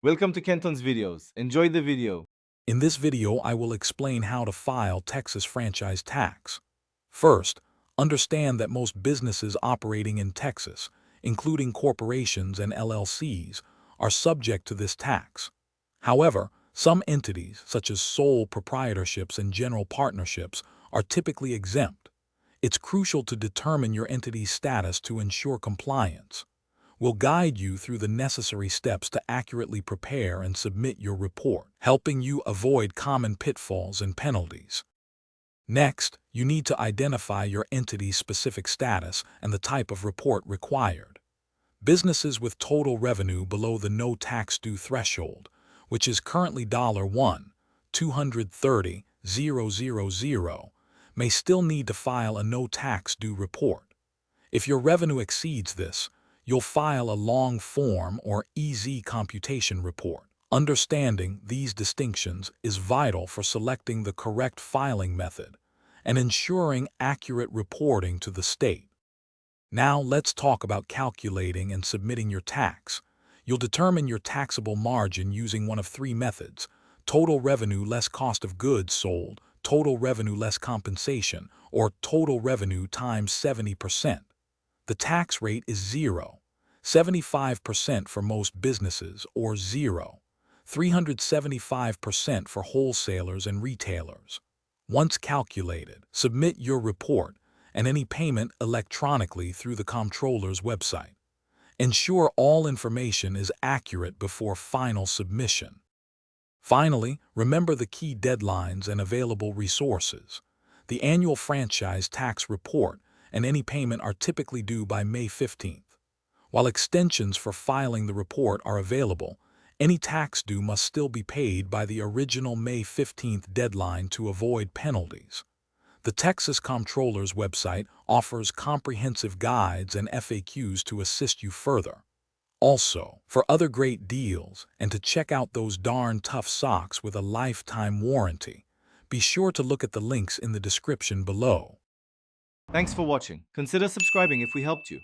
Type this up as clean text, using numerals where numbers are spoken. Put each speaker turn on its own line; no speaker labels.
Welcome to Kenton's videos. Enjoy the video.
In this video, I will explain how to file Texas franchise tax. First, understand that most businesses operating in Texas, including corporations and LLCs, are subject to this tax. However, some entities, such as sole proprietorships and general partnerships, are typically exempt. It's crucial to determine your entity's status to ensure compliance. We'll guide you through the necessary steps to accurately prepare and submit your report, helping you avoid common pitfalls and penalties. Next, you need to identify your entity's specific status and the type of report required. Businesses with total revenue below the no tax due threshold, which is currently $1,230,000, may still need to file a no tax due report. If your revenue exceeds this, you'll file a long form or EZ computation report. Understanding these distinctions is vital for selecting the correct filing method and ensuring accurate reporting to the state. Now let's talk about calculating and submitting your tax. You'll determine your taxable margin using one of three methods: total revenue less cost of goods sold, total revenue less compensation, or total revenue times 70%. The tax rate is 0, 75% for most businesses, or 0, 375% for wholesalers and retailers. Once calculated, submit your report and any payment electronically through the comptroller's website. Ensure all information is accurate before final submission. Finally, remember the key deadlines and available resources. The annual franchise tax report and any payment are typically due by May 15th. While extensions for filing the report are available, any tax due must still be paid by the original May 15th deadline to avoid penalties. The Texas Comptroller's website offers comprehensive guides and FAQs to assist you further. Also, for other great deals and to check out those darn tough socks with a lifetime warranty, be sure to look at the links in the description below.
Thanks for watching. Consider subscribing if we helped you.